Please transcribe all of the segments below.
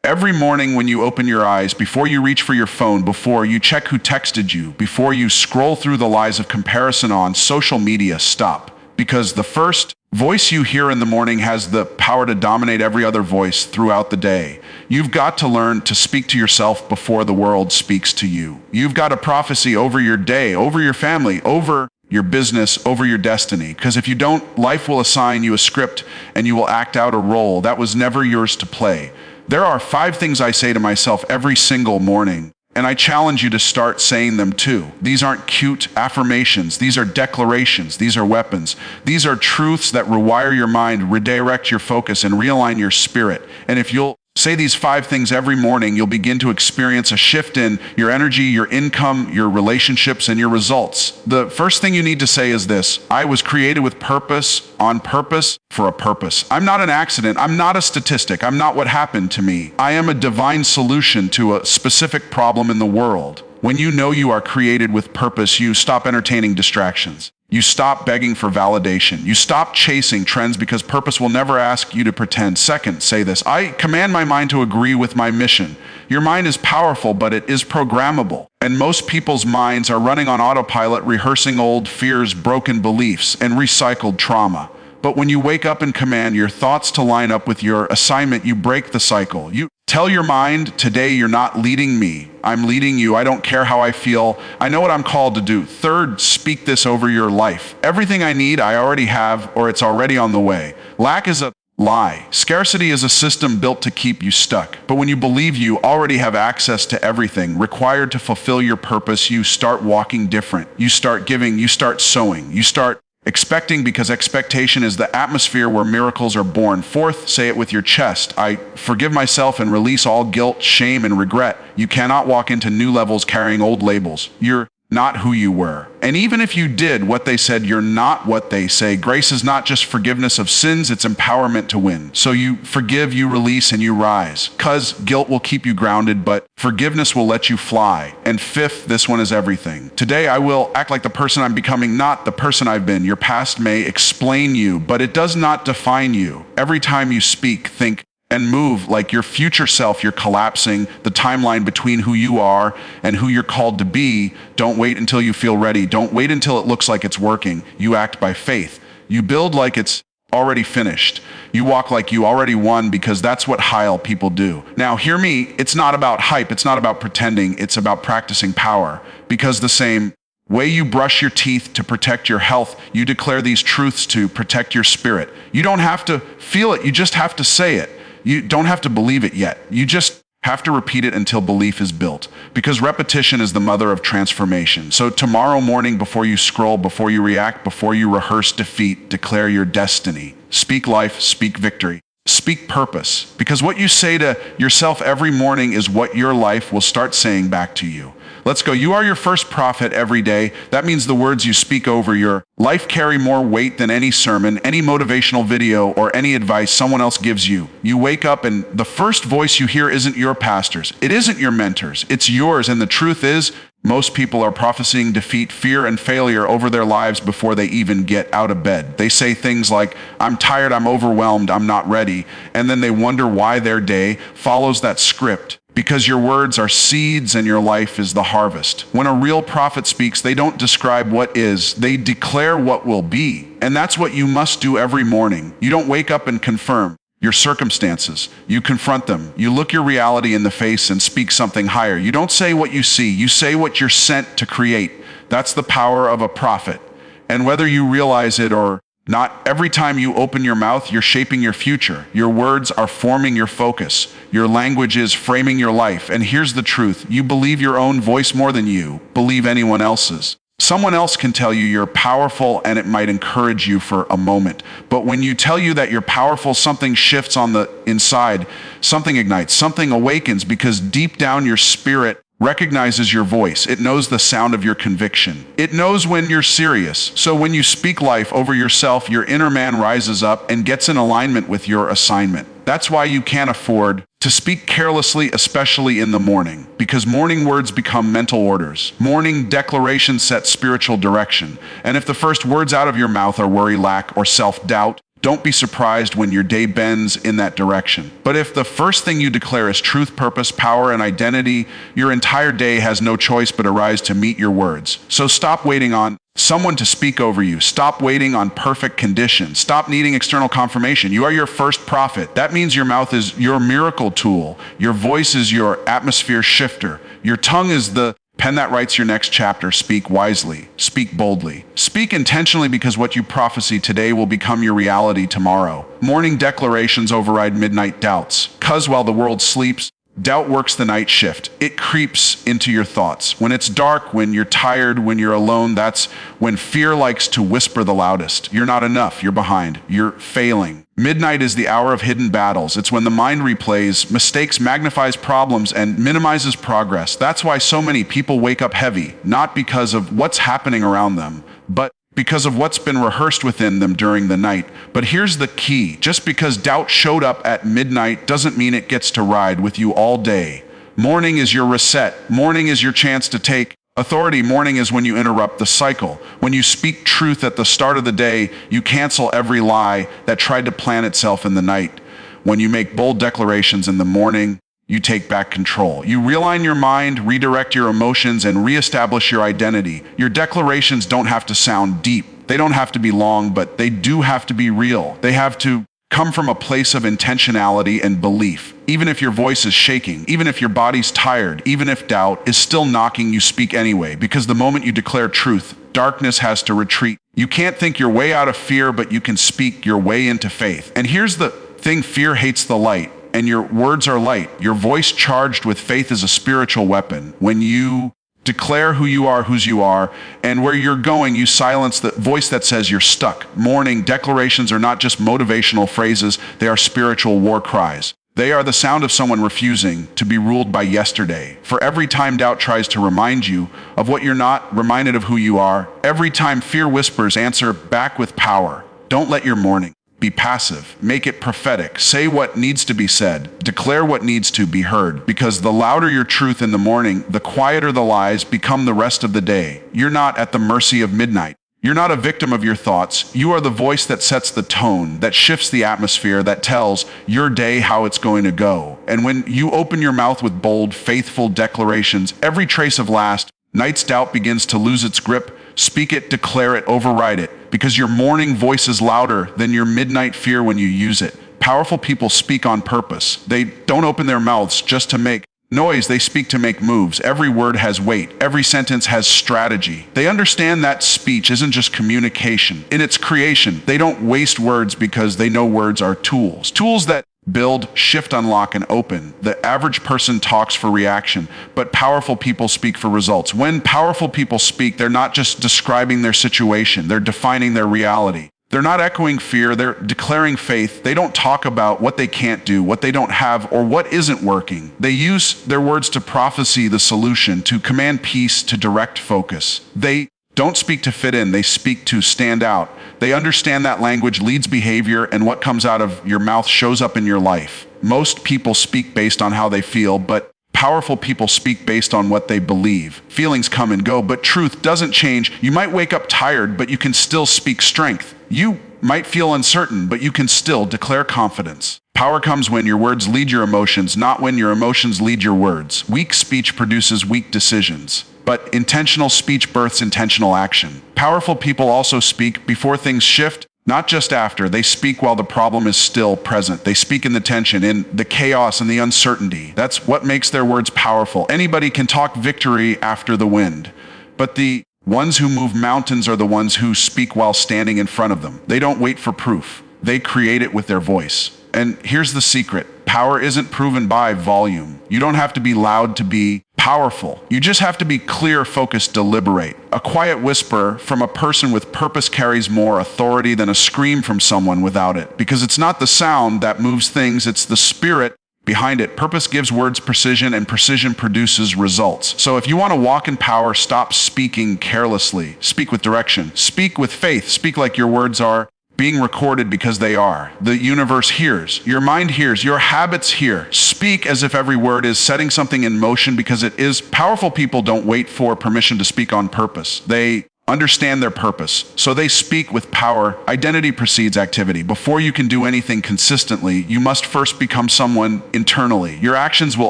Every morning when you open your eyes, before you reach for your phone, before you check who texted you, before you scroll through the lies of comparison on social media, stop. Because the first voice you hear in the morning has the power to dominate every other voice throughout the day. You've got to learn to speak to yourself before the world speaks to you. You've got a prophecy over your day, over your family, over your business, over your destiny. Because if you don't, life will assign you a script and you will act out a role that was never yours to play. There are 5 things I say to myself every single morning, and I challenge you to start saying them too. These aren't cute affirmations. These are declarations. These are weapons. These are truths that rewire your mind, redirect your focus, and realign your spirit. And if you'll say these 5 things every morning, you'll begin to experience a shift in your energy, your income, your relationships, and your results. The first thing you need to say is this: I was created with purpose, on purpose, for a purpose. I'm not an accident. I'm not a statistic. I'm not what happened to me. I am a divine solution to a specific problem in the world. When you know you are created with purpose, you stop entertaining distractions. You stop begging for validation. You stop chasing trends because purpose will never ask you to pretend. Second, say this: I command my mind to agree with my mission. Your mind is powerful, but it is programmable. And most people's minds are running on autopilot, rehearsing old fears, broken beliefs, and recycled trauma. But when you wake up and command your thoughts to line up with your assignment, you break the cycle. You tell your mind, today you're not leading me, I'm leading you. I don't care how I feel. I know what I'm called to do. Third, speak this over your life. Everything I need, I already have, or it's already on the way. Lack is a lie. Scarcity is a system built to keep you stuck. But when you believe you already have access to everything required to fulfill your purpose, you start walking different. You start giving, you start sowing, you start expecting, because expectation is the atmosphere where miracles are born. Fourth, say it with your chest: I forgive myself and release all guilt, shame, and regret. You cannot walk into new levels carrying old labels. You're not who you were. And even if you did what they said, you're not what they say. Grace is not just forgiveness of sins, it's empowerment to win. So you forgive, you release, and you rise. Because guilt will keep you grounded, but forgiveness will let you fly. And fifth, this one is everything. Today I will act like the person I'm becoming, not the person I've been. Your past may explain you, but it does not define you. Every time you speak, think, and move like your future self. You're collapsing the timeline between who you are and who you're called to be. Don't wait until you feel ready. Don't wait until it looks like it's working. You act by faith. You build like it's already finished. You walk like you already won, because that's what high people do. Now hear me, it's not about hype. It's not about pretending. It's about practicing power. Because the same way you brush your teeth to protect your health, you declare these truths to protect your spirit. You don't have to feel it. You just have to say it. You don't have to believe it yet. You just have to repeat it until belief is built, because repetition is the mother of transformation. So tomorrow morning, before you scroll, before you react, before you rehearse defeat, declare your destiny. Speak life, speak victory, speak purpose, because what you say to yourself every morning is what your life will start saying back to you. Let's go. You are your first prophet every day. That means the words you speak over your life carry more weight than any sermon, any motivational video, or any advice someone else gives you. You wake up and the first voice you hear isn't your pastor's. It isn't your mentor's. It's yours. And the truth is, most people are prophesying defeat, fear, and failure over their lives before they even get out of bed. They say things like, I'm tired, I'm overwhelmed, I'm not ready. And then they wonder why their day follows that script. Because your words are seeds and your life is the harvest. When a real prophet speaks, they don't describe what is, they declare what will be. And that's what you must do every morning. You don't wake up and confirm your circumstances. You confront them. You look your reality in the face and speak something higher. You don't say what you see. You say what you're sent to create. That's the power of a prophet. And whether you realize it or not, every time you open your mouth, you're shaping your future. Your words are forming your focus. Your language is framing your life. And here's the truth. You believe your own voice more than you believe anyone else's. Someone else can tell you you're powerful and it might encourage you for a moment. But when you tell you that you're powerful, something shifts on the inside. Something ignites, something awakens, because deep down your spirit recognizes your voice. It knows the sound of your conviction. It knows when you're serious. So when you speak life over yourself, your inner man rises up and gets in alignment with your assignment. That's why you can't afford to speak carelessly, especially in the morning, because morning words become mental orders. Morning declarations set spiritual direction. And if the first words out of your mouth are worry, lack, or self-doubt, don't be surprised when your day bends in that direction. But if the first thing you declare is truth, purpose, power, and identity, your entire day has no choice but arise to meet your words. So stop waiting on someone to speak over you. Stop waiting on perfect conditions. Stop needing external confirmation. You are your first prophet. That means your mouth is your miracle tool. Your voice is your atmosphere shifter. Your tongue is the pen that writes your next chapter. Speak wisely. Speak boldly. Speak intentionally, because what you prophesy today will become your reality tomorrow. Morning declarations override midnight doubts. 'Cause while the world sleeps, doubt works the night shift. It creeps into your thoughts. When it's dark, when you're tired, when you're alone, that's when fear likes to whisper the loudest. You're not enough. You're behind. You're failing. Midnight is the hour of hidden battles. It's when the mind replays mistakes, magnifies problems, and minimizes progress. That's why so many people wake up heavy, not because of what's happening around them, but because of what's been rehearsed within them during the night. But here's the key. Just because doubt showed up at midnight doesn't mean it gets to ride with you all day. Morning is your reset. Morning is your chance to take authority. Morning is when you interrupt the cycle. When you speak truth at the start of the day, you cancel every lie that tried to plant itself in the night. When you make bold declarations in the morning, you take back control. You realign your mind, redirect your emotions, and reestablish your identity. Your declarations don't have to sound deep. They don't have to be long, but they do have to be real. They have to come from a place of intentionality and belief. Even if your voice is shaking, even if your body's tired, even if doubt is still knocking, you speak anyway. Because the moment you declare truth, darkness has to retreat. You can't think your way out of fear, but you can speak your way into faith. And here's the thing: fear hates the light, and your words are light. Your voice charged with faith is a spiritual weapon. When you declare who you are, whose you are, and where you're going, you silence the voice that says you're stuck. Morning declarations are not just motivational phrases, they are spiritual war cries. They are the sound of someone refusing to be ruled by yesterday. For every time doubt tries to remind you of what you're not, reminded of who you are. Every time fear whispers, answer back with power. Don't let your morning be passive. Make it prophetic. Say what needs to be said. Declare what needs to be heard. Because the louder your truth in the morning, the quieter the lies become the rest of the day. You're not at the mercy of midnight. You're not a victim of your thoughts. You are the voice that sets the tone, that shifts the atmosphere, that tells your day how it's going to go. And when you open your mouth with bold, faithful declarations, every trace of last night's doubt begins to lose its grip. Speak it, declare it, override it. Because your morning voice is louder than your midnight fear when you use it. Powerful people speak on purpose. They don't open their mouths just to make noise. They speak to make moves. Every word has weight. Every sentence has strategy. They understand that speech isn't just communication. In its creation, they don't waste words because they know words are tools. Tools that build, shift, unlock, and open. The average person talks for reaction, but powerful people speak for results. When powerful people speak, they're not just describing their situation, they're defining their reality. They're not echoing fear, they're declaring faith. They don't talk about what they can't do, what they don't have, or what isn't working. They use their words to prophesy the solution, to command peace, to direct focus. They don't speak to fit in, they speak to stand out. They understand that language leads behavior, and what comes out of your mouth shows up in your life. Most people speak based on how they feel, but powerful people speak based on what they believe. Feelings come and go, but truth doesn't change. You might wake up tired, but you can still speak strength. You might feel uncertain, but you can still declare confidence. Power comes when your words lead your emotions, not when your emotions lead your words. Weak speech produces weak decisions, but intentional speech births intentional action. Powerful people also speak before things shift, not just after. They speak while the problem is still present. They speak in the tension, in the chaos, and the uncertainty. That's what makes their words powerful. Anybody can talk victory after the wind, but the ones who move mountains are the ones who speak while standing in front of them. They don't wait for proof. They create it with their voice. And here's the secret. Power isn't proven by volume. You don't have to be loud to be powerful. You just have to be clear, focused, deliberate. A quiet whisper from a person with purpose carries more authority than a scream from someone without it. Because it's not the sound that moves things, it's the spirit behind it. Purpose gives words precision, and precision produces results. So if you want to walk in power, stop speaking carelessly. Speak with direction. Speak with faith. Speak like your words are being recorded, because they are. The universe hears. Your mind hears. Your habits hear. Speak as if every word is setting something in motion, because it is. Powerful people don't wait for permission to speak on purpose. They understand their purpose, so they speak with power. Identity precedes activity. Before you can do anything consistently, you must first become someone internally. Your actions will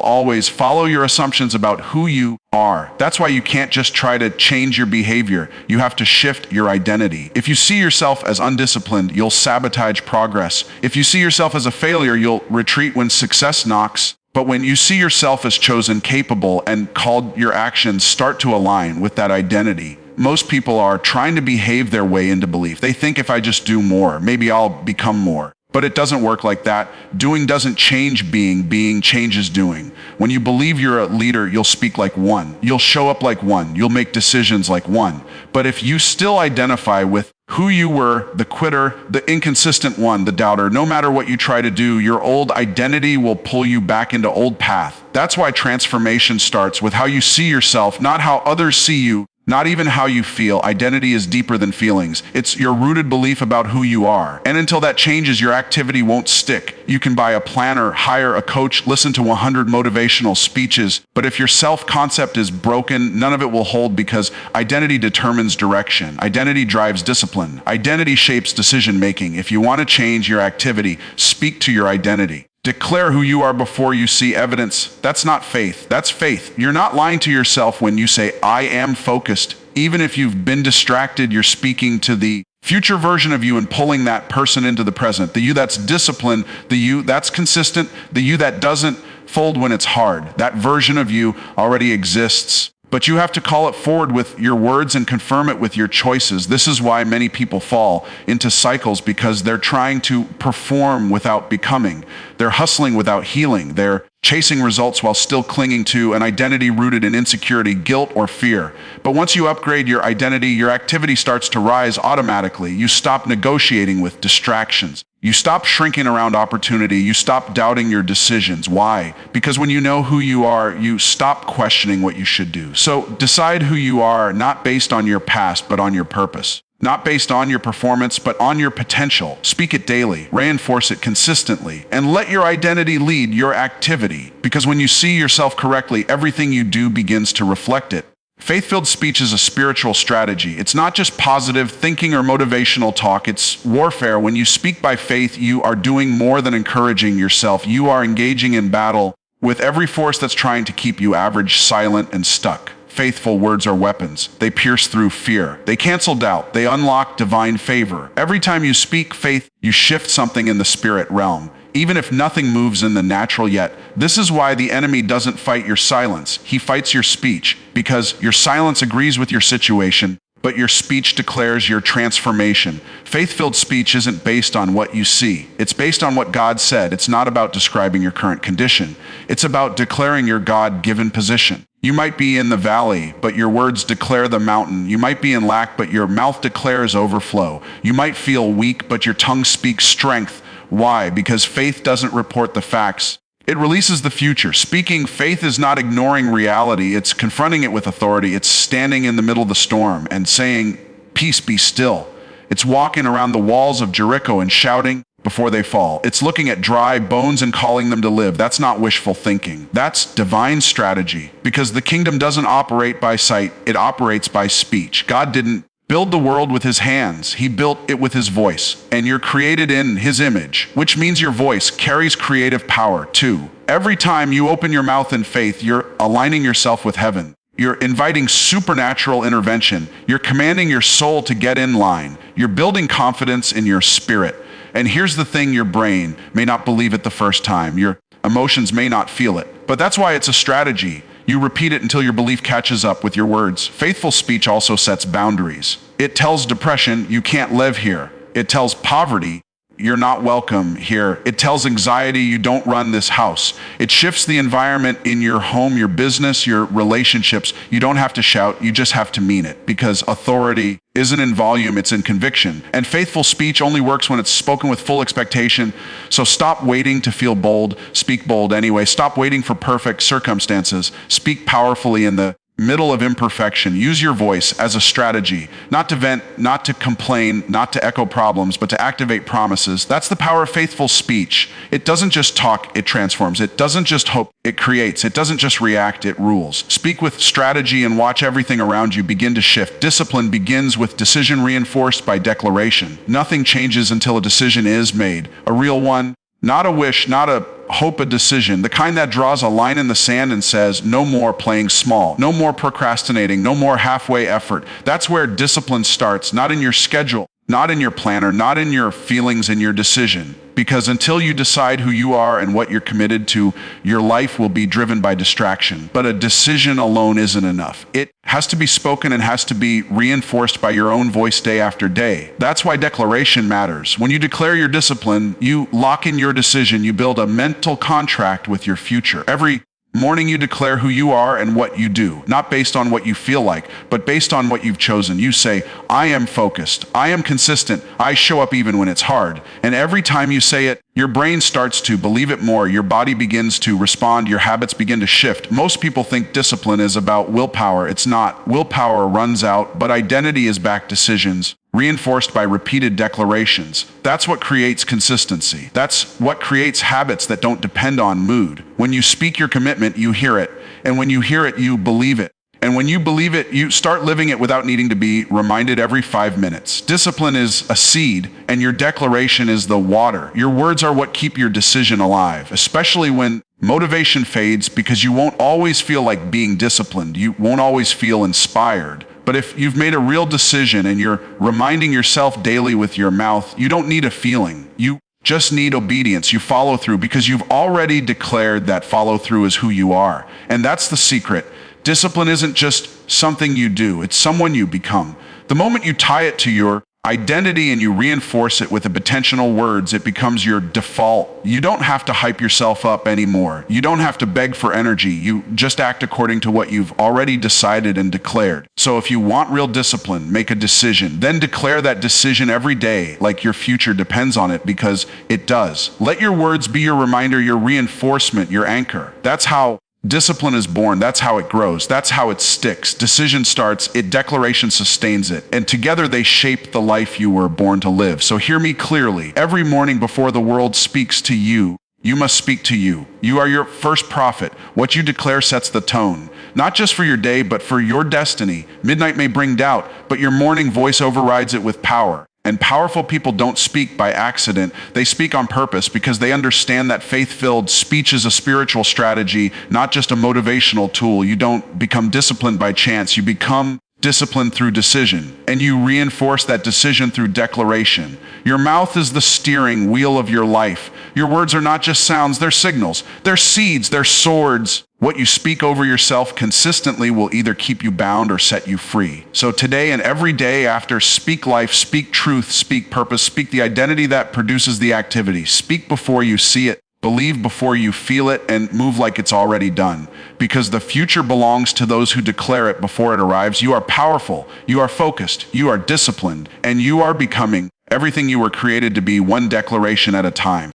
always follow your assumptions about who you are. That's why you can't just try to change your behavior. You have to shift your identity. If you see yourself as undisciplined, you'll sabotage progress. If you see yourself as a failure, you'll retreat when success knocks. But when you see yourself as chosen, capable, and called, your actions start to align with that identity. Most people are trying to behave their way into belief. They think if I just do more, maybe I'll become more. But it doesn't work like that. Doing doesn't change being. Being changes doing. When you believe you're a leader, you'll speak like one. You'll show up like one. You'll make decisions like one. But if you still identify with who you were, the quitter, the inconsistent one, the doubter, no matter what you try to do, your old identity will pull you back into old path. That's why transformation starts with how you see yourself, not how others see you. Not even how you feel. Identity is deeper than feelings. It's your rooted belief about who you are. And until that changes, your activity won't stick. You can buy a planner, hire a coach, listen to 100 motivational speeches, but if your self-concept is broken, none of it will hold, because identity determines direction. Identity drives discipline. Identity shapes decision-making. If you want to change your activity, speak to your identity. Declare who you are before you see evidence. That's not faith. That's faith. You're not lying to yourself when you say, I am focused. Even if you've been distracted, you're speaking to the future version of you and pulling that person into the present. The you that's disciplined, the you that's consistent, the you that doesn't fold when it's hard. That version of you already exists. But you have to call it forward with your words and confirm it with your choices. This is why many people fall into cycles, because they're trying to perform without becoming. They're hustling without healing. They're chasing results while still clinging to an identity rooted in insecurity, guilt, or fear. But once you upgrade your identity, your activity starts to rise automatically. You stop negotiating with distractions. You stop shrinking around opportunity. You stop doubting your decisions. Why? Because when you know who you are, you stop questioning what you should do. So decide who you are, not based on your past, but on your purpose. Not based on your performance, but on your potential. Speak it daily, reinforce it consistently, and let your identity lead your activity. Because when you see yourself correctly, everything you do begins to reflect it. Faith-filled speech is a spiritual strategy. It's not just positive thinking or motivational talk. It's warfare. When you speak by faith, you are doing more than encouraging yourself. You are engaging in battle with every force that's trying to keep you average, silent, and stuck. Faithful words are weapons. They pierce through fear. They cancel doubt. They unlock divine favor. Every time you speak faith, you shift something in the spirit realm. Even if nothing moves in the natural yet. This is why the enemy doesn't fight your silence. He fights your speech, because your silence agrees with your situation, but your speech declares your transformation. Faith-filled speech isn't based on what you see. It's based on what God said. It's not about describing your current condition. It's about declaring your God-given position. You might be in the valley, but your words declare the mountain. You might be in lack, but your mouth declares overflow. You might feel weak, but your tongue speaks strength. Why? Because faith doesn't report the facts. It releases the future. Speaking faith is not ignoring reality. It's confronting it with authority. It's standing in the middle of the storm and saying, peace, be still. It's walking around the walls of Jericho and shouting before they fall. It's looking at dry bones and calling them to live. That's not wishful thinking. That's divine strategy, because the kingdom doesn't operate by sight. It operates by speech. God didn't build the world with his hands. He built it with his voice. And you're created in his image, which means your voice carries creative power too. Every time you open your mouth in faith, you're aligning yourself with heaven. You're inviting supernatural intervention. You're commanding your soul to get in line. You're building confidence in your spirit. And here's the thing, your brain may not believe it the first time. Your emotions may not feel it. But that's why it's a strategy. You repeat it until your belief catches up with your words. Faithful speech also sets boundaries. It tells depression, you can't live here. It tells poverty, you're not welcome here. It tells anxiety, you don't run this house. It shifts the environment in your home, your business, your relationships. You don't have to shout, you just have to mean it, because authority isn't in volume, it's in conviction. And faithful speech only works when it's spoken with full expectation. So stop waiting to feel bold, speak bold anyway. Stop waiting for perfect circumstances. Speak powerfully in the middle of imperfection. Use your voice as a strategy, not to vent, not to complain, not to echo problems, but to activate promises. That's the power of faithful speech. It doesn't just talk, it transforms. It doesn't just hope, it creates. It doesn't just react, it rules. Speak with strategy and watch everything around you begin to shift. Discipline begins with decision reinforced by declaration. Nothing changes until a decision is made. A real one, not a wish, not a hope, a decision. The kind that draws a line in the sand and says, no more playing small, no more procrastinating, no more halfway effort. That's where discipline starts, not in your schedule, not in your planner, not in your feelings and your decision. Because until you decide who you are and what you're committed to, your life will be driven by distraction. But a decision alone isn't enough. It has to be spoken and has to be reinforced by your own voice day after day. That's why declaration matters. When you declare your discipline, you lock in your decision. You build a mental contract with your future. Every morning you declare who you are and what you do, not based on what you feel like, but based on what you've chosen. You say, I am focused, I am consistent, I show up even when it's hard. And every time you say it, your brain starts to believe it more, your body begins to respond, your habits begin to shift. Most people think discipline is about willpower. It's not. Willpower runs out, but identity is backed decisions, reinforced by repeated declarations. That's what creates consistency. That's what creates habits that don't depend on mood. When you speak your commitment, you hear it. And when you hear it, you believe it. And when you believe it, you start living it without needing to be reminded every 5 minutes. Discipline is a seed, and your declaration is the water. Your words are what keep your decision alive, especially when motivation fades, because you won't always feel like being disciplined. You won't always feel inspired. But if you've made a real decision and you're reminding yourself daily with your mouth, you don't need a feeling. You just need obedience. You follow through because you've already declared that follow through is who you are. And that's the secret. Discipline isn't just something you do, it's someone you become. The moment you tie it to your identity and you reinforce it with intentional words, it becomes your default. You don't have to hype yourself up anymore. You don't have to beg for energy. You just act according to what you've already decided and declared. So if you want real discipline, make a decision. Then declare that decision every day like your future depends on it, because it does. Let your words be your reminder, your reinforcement, your anchor. That's how discipline is born. That's how it grows. That's how it sticks. Decision starts it, declaration sustains it. And together they shape the life you were born to live. So hear me clearly. Every morning before the world speaks to you, you must speak to you. You are your first prophet. What you declare sets the tone, not just for your day, but for your destiny. Midnight may bring doubt, but your morning voice overrides it with power. And powerful people don't speak by accident. They speak on purpose because they understand that faith-filled speech is a spiritual strategy, not just a motivational tool. You don't become disciplined by chance. You become disciplined through decision, and you reinforce that decision through declaration. Your mouth is the steering wheel of your life. Your words are not just sounds, they're signals. They're seeds, they're swords. What you speak over yourself consistently will either keep you bound or set you free. So today and every day after, speak life, speak truth, speak purpose, speak the identity that produces the activity. Speak before you see it, believe before you feel it, and move like it's already done. Because the future belongs to those who declare it before it arrives. You are powerful, you are focused, you are disciplined, and you are becoming everything you were created to be, one declaration at a time.